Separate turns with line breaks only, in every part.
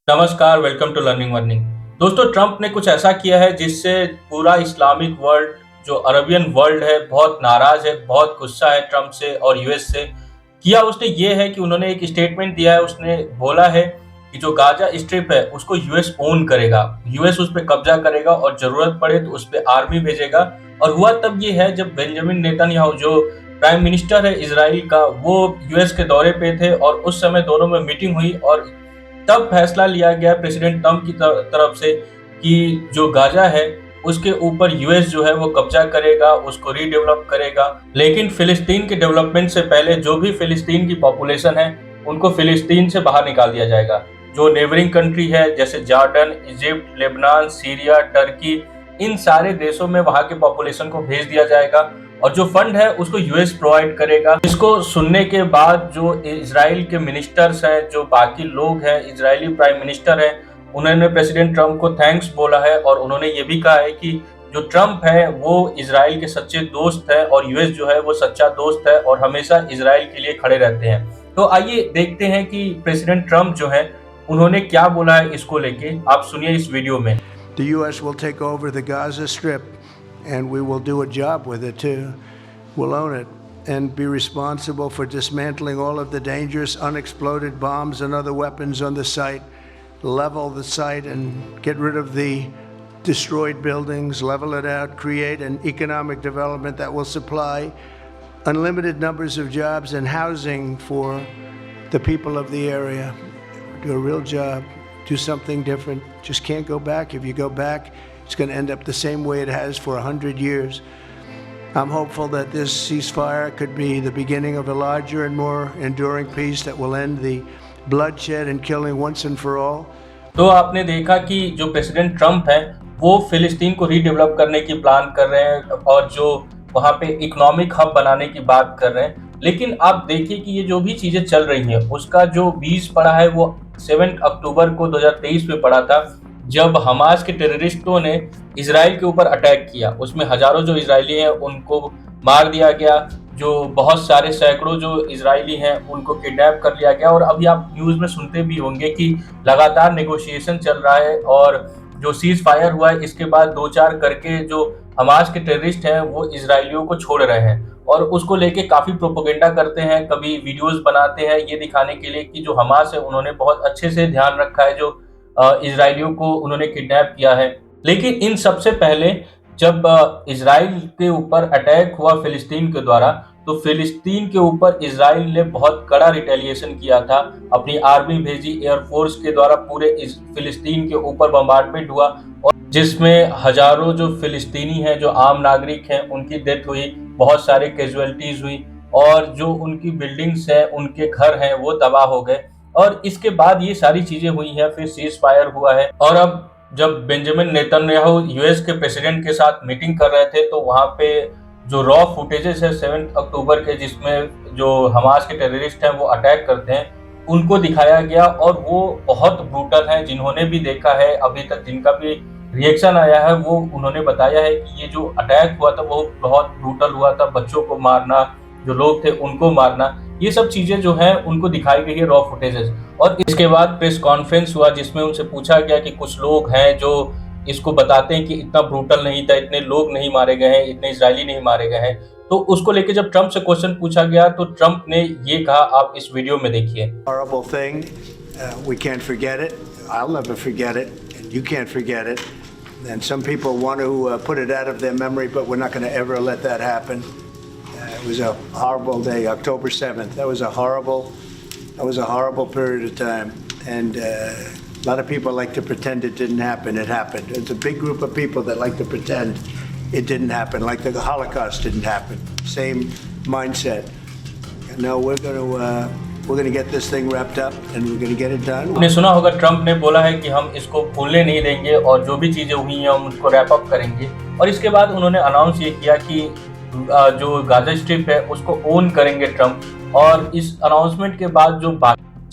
नमस्कार, welcome to learning burning. दोस्तों, Trump ने कुछ ऐसा किया है जिससे पूरा इस्लामिक वर्ल्ड, जो अरबियन वर्ल्ड है, बहुत नाराज़ है, बहुत गुस्सा है ट्रंप से और यूएस से। किया उसने ये है कि उन्होंने एक स्टेटमेंट दिया है, उसने बोला है कि जो गाज़ा स्ट्रिप है, उसको यूएस ओन करेगा। यूएस उस पे कब्ज़ा करेगा और ज़रूरत पड़े तो उस पे आर्मी भेजेगा। और हुआ तब ये है जब बेंजामिन नेतन्याहू, जो प्राइम मिनिस्टर है इज़राइल का, वो यूएस के दौरे पे थे और उस समय दोनों में मीटिंग हुई और तब फैसला लिया गया प्रेसिडेंट ट्रंप की तरफ से कि जो गाजा है उसके ऊपर यूएस जो है वो कब्जा करेगा, उसको रीडेवलप करेगा। लेकिन फिलिस्तीन के डेवलपमेंट से पहले जो भी फिलिस्तीन की पॉपुलेशन है उनको फिलिस्तीन से बाहर निकाल दिया जाएगा। जो नेबरिंग कंट्री है जैसे Jordan, Egypt, Lebanon, Syria, Turkey, इन सारे देशों में वहां के पॉपुलेशन को भेज दिया जाएगा और जो फंड है उसको यूएस प्रोवाइड करेगा। इसको सुनने के बाद जो इजराइल के मिनिस्टर्स हैं, जो बाकी लोग हैं, इजरायली प्राइम मिनिस्टर हैं, उन्होंने प्रेसिडेंट ट्रंप को थैंक्स बोला है और उन्होंने ये भी कहा है कि जो ट्रंप है वो इजराइल के सच्चे दोस्त है और यूएस जो है वो सच्चा दोस्त है और हमेशा इजराइल के लिए खड़े रहते हैं। तो आइए देखते हैं कि प्रेसिडेंट ट्रंप जो है उन्होंने क्या बोला है इसको लेके। आप सुनिए इस वीडियो में।
The U.S. will take over the Gaza Strip, and we will do a job with it too. We'll own it and be responsible for dismantling all of the dangerous unexploded bombs and other weapons on the site, level the site and get rid of the destroyed buildings, level it out, create an economic development that will supply unlimited numbers of jobs and housing for the people of the area. Do a real job. Do something different. Just can't go back. If you go back, it's going to end up the same way it has for 100 years. I'm hopeful that this ceasefire could be the beginning of a larger and more enduring peace that will end the bloodshed and killing once and for all.
तो आपने देखा कि जो president Trump है वो फिलिस्तीन को redevelop करने की प्लान कर रहे हैं और जो वहाँ पे इकोनॉमिक हब बनाने की बात कर रहे हैं। लेकिन आप देखिए कि ये जो भी चीजें चल रही हैं उसका जो बीज पड़ा है वो 7 अक्टूबर को 2023 में पड़ा था, जब हमास के टेररिस्टों ने इजराइल के ऊपर अटैक किया। उसमें हजारों जो इजरायली हैं उनको मार दिया गया, जो बहुत सारे सैकड़ों जो इजरायली हैं उनको किडनैप कर लिया गया। और अभी आप न्यूज़ में सुनते भी होंगे कि लगातार नेगोशिएशन चल रहा है और जो सीज फायर हुआ है इसके बाद 2-4 करके जो हमास के टेररिस्ट हैं वो इजरायलियों को छोड़ रहे हैं और उसको लेके काफ़ी प्रोपेगेंडा करते हैं, कभी वीडियोस बनाते हैं ये दिखाने के लिए कि जो हमास है उन्होंने बहुत अच्छे से ध्यान रखा है जो इजरायलियों को उन्होंने किडनैप किया है। लेकिन इन सबसे पहले जब इजराइल के ऊपर अटैक हुआ फिलिस्तीन के द्वारा, तो फिलिस्तीन के ऊपर इजराइल ने बहुत कड़ा रिटेलिएशन किया था। अपनी आर्मी भेजी, एयरफोर्स के द्वारा पूरे फिलिस्तीन के ऊपर बम्बार्डमेंट हुआ और जिसमें हजारों जो फिलिस्तीनी हैं, जो आम नागरिक हैं, उनकी डेथ हुई, बहुत सारे कैजुअलिटीज हुई और जो उनकी बिल्डिंग्स हैं, उनके घर हैं, वो तबाह हो गए। और इसके बाद ये सारी चीजें हुई हैं, फिर सीज फायर हुआ है और अब जब बेंजामिन नेतन्याहू यूएस के प्रेसिडेंट के साथ मीटिंग कर रहे थे तो वहाँ पे जो रॉ फुटेजेस है 7 अक्टूबर के, जिसमें जो हमास के टेररिस्ट हैं वो अटैक करते हैं, उनको दिखाया गया और वो बहुत ब्रूटल हैं। जिन्होंने भी देखा है, अभी तक जिनका भी रिएक्शन आया है, वो उन्होंने बताया है कि ये जो अटैक हुआ था वो बहुत ब्रूटल हुआ था। बच्चों को मारना, जो लोग थे उनको मारना, ये सब चीज़ें जो हैं उनको दिखाई गई है रॉ फुटेजेस। और इसके बाद प्रेस कॉन्फ्रेंस हुआ जिसमें उनसे पूछा गया कि कुछ लोग हैं जो इसको बताते हैं कि इतना ब्रूटल नहीं था, इतने लोग नहीं मारे गए हैं, इतने इजरायली नहीं मारे गए हैं। तो उसको लेके जब ट्रंप से क्वेश्चन पूछा गया तो ट्रंप ने ये कहा, आप इस वीडियो में देखिए।
Horrible thing. We can't forget it. I'll never forget it. And you can't forget it. And some people want to put it out of their memory, but we're not going to ever let that happen. It was a horrible day, October 7th. That was a horrible period of time. And a lot of people like to pretend it didn't happen. It happened. It's a big group of people that like to pretend it didn't happen, like the Holocaust didn't happen. Same mindset. No, we're going to get this thing wrapped up and we're going to get it done.
आपने सुना होगा Trump ने बोला है कि हम इसको भूलने नहीं देंगे और जो भी चीजें हुई हैं हम उसको रैप अप करेंगे। और इसके बाद उन्होंने अनाउंस ये किया कि जो गाजा स्ट्रिप है उसको ओन करेंगे ट्रंप। और इस अनाउंसमेंट के बाद जो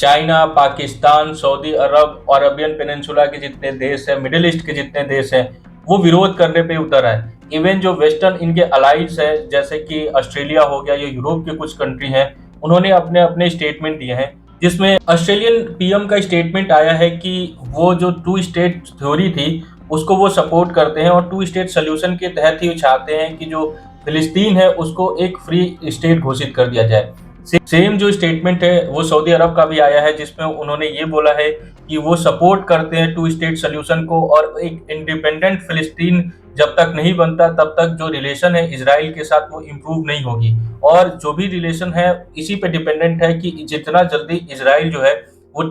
चाइना, पाकिस्तान, सऊदी अरब, अरबियन पेनिनसुला के जितने देश हैं, मिडिल ईस्ट के जितने देश हैं, वो विरोध करने पे उतर आए। इवन जो वेस्टर्न इनके अलाइज है, जैसे कि ऑस्ट्रेलिया हो गया या यूरोप के कुछ कंट्री हैं, उन्होंने अपने अपने स्टेटमेंट दिए हैं। जिसमें ऑस्ट्रेलियन पीएम का स्टेटमेंट आया है कि वो जो टू स्टेट थ्योरी थी उसको वो सपोर्ट करते हैं और टू स्टेट सोल्यूशन के तहत ही वो चाहते हैं कि जो फिलिस्तीन है उसको एक फ्री स्टेट घोषित कर दिया जाए। सेम जो स्टेटमेंट है वो सऊदी अरब का भी आया है, जिसमें उन्होंने ये बोला है कि वो सपोर्ट करते हैं टू स्टेट सोल्यूशन को और एक इंडिपेंडेंट फिलिस्तीन जब तक नहीं बनता तब तक जो रिलेशन है इजराइल के साथ वो इम्प्रूव नहीं होगी। और जो भी रिलेशन है इसी पे डिपेंडेंट है कि जितना जल्दी इजराइल जो है वो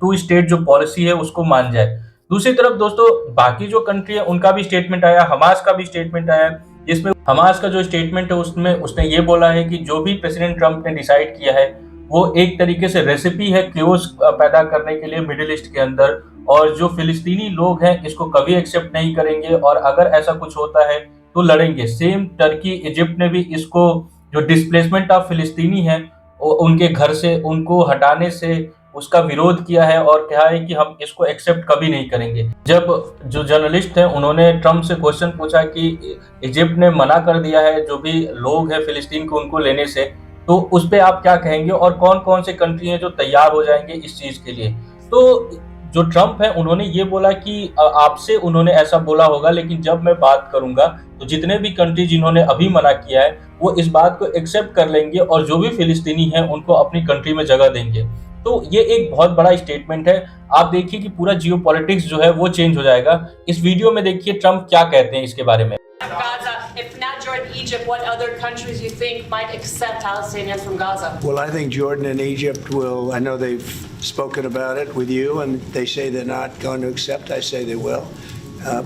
टू स्टेट जो पॉलिसी है उसको मान जाए। दूसरी तरफ दोस्तों बाकी जो कंट्री है उनका भी स्टेटमेंट आया, हमास का भी स्टेटमेंट आया, जिसमें हमास का जो स्टेटमेंट है उसमें उसने ये बोला है कि जो भी प्रेसिडेंट ट्रंप ने डिसाइड किया है वो एक तरीके से रेसिपी है क्योस पैदा करने के लिए मिडिल ईस्ट के अंदर, और जो फिलिस्तीनी लोग हैं इसको कभी एक्सेप्ट नहीं करेंगे और अगर ऐसा कुछ होता है तो लड़ेंगे। सेम टर्की इजिप्ट ने भी इसको जो डिस्प्लेसमेंट ऑफ फिलिस्तीनी है उनके घर से उनको हटाने से उसका विरोध किया है और कहा है कि हम इसको एक्सेप्ट कभी नहीं करेंगे। जब जो जर्नलिस्ट हैं उन्होंने ट्रंप से क्वेश्चन पूछा कि इजिप्ट ने मना कर दिया है जो भी लोग हैं फिलिस्तीन को उनको लेने से, तो उस पे आप क्या कहेंगे और कौन कौन से कंट्री हैं जो तैयार हो जाएंगे इस चीज के लिए। तो जो ट्रंप है उन्होंने ये बोला कि आपसे उन्होंने ऐसा बोला होगा, लेकिन जब मैं बात करूंगा तो जितने भी कंट्री जिन्होंने अभी मना किया है वो इस बात को एक्सेप्ट कर लेंगे और जो भी फिलिस्तीनी हैं उनको अपनी कंट्री में जगह देंगे। तो ये एक बहुत बड़ा स्टेटमेंट है। आप देखिए कि पूरा जियोपॉलिटिक्स जो है वो चेंज हो जाएगा। इस वीडियो में देखिए ट्रंप क्या कहते हैं इसके बारे में।
Gaza, if not Jordan, Egypt, what other countries you think might accept Palestinians from Gaza?
Well, I think Jordan and Egypt will. I know they've spoken about it with you, and they say they're not going to accept. I say they will.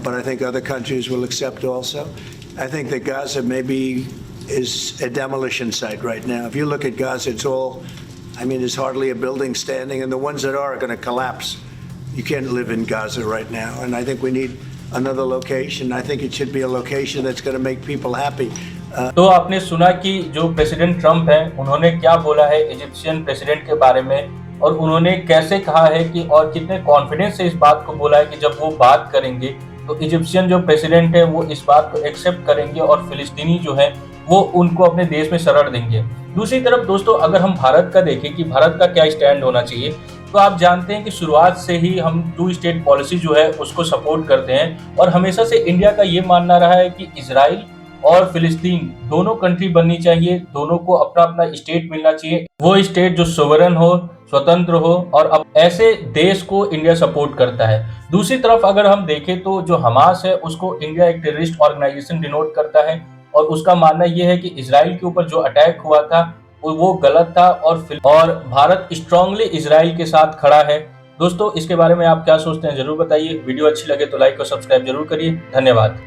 But I think other countries will accept also. I think that Gaza maybe is a demolition site right now. If you look at Gaza, it's all, I mean, there's hardly a building standing, and the ones that are going to collapse. You can't live in Gaza right now, and I think we need another location. I think it should be a location that's going to make people happy.
तो आपने सुना कि जो president Trump हैं उन्होंने क्या बोला है इजिप्शियन प्रेसिडेंट के बारे में, और उन्होंने कैसे कहा है कि और कितने कॉन्फिडेंस से इस बात को बोला है कि जब वो बात करेंगे तो इजिप्शियन जो प्रेसिडेंट है वो इस बात को एक्सेप्ट करेंगे और फिलिस्तीनी जो है वो उनको अपने देश में शरण देंगे। दूसरी तरफ दोस्तों अगर हम भारत का देखें कि भारत का क्या स्टैंड होना चाहिए, तो आप जानते हैं कि शुरुआत से ही हम टू स्टेट पॉलिसी जो है उसको सपोर्ट करते हैं और हमेशा से इंडिया का ये मानना रहा है कि इजराइल और फिलिस्तीन दोनों कंट्री बननी चाहिए, दोनों को अपना अपना स्टेट मिलना चाहिए, वो स्टेट जो सोवरन हो, स्वतंत्र हो, और अब ऐसे देश को इंडिया सपोर्ट करता है। दूसरी तरफ अगर हम देखें तो जो हमास है उसको इंडिया एक टेररिस्ट ऑर्गेनाइजेशन डिनोट करता है और उसका मानना यह है कि इजराइल के ऊपर जो अटैक हुआ था वो गलत था और भारत स्ट्रांगली इजराइल के साथ खड़ा है। दोस्तों इसके बारे में आप क्या सोचते हैं जरूर बताइए। वीडियो अच्छी लगे तो लाइक और सब्सक्राइब जरूर करिए। धन्यवाद।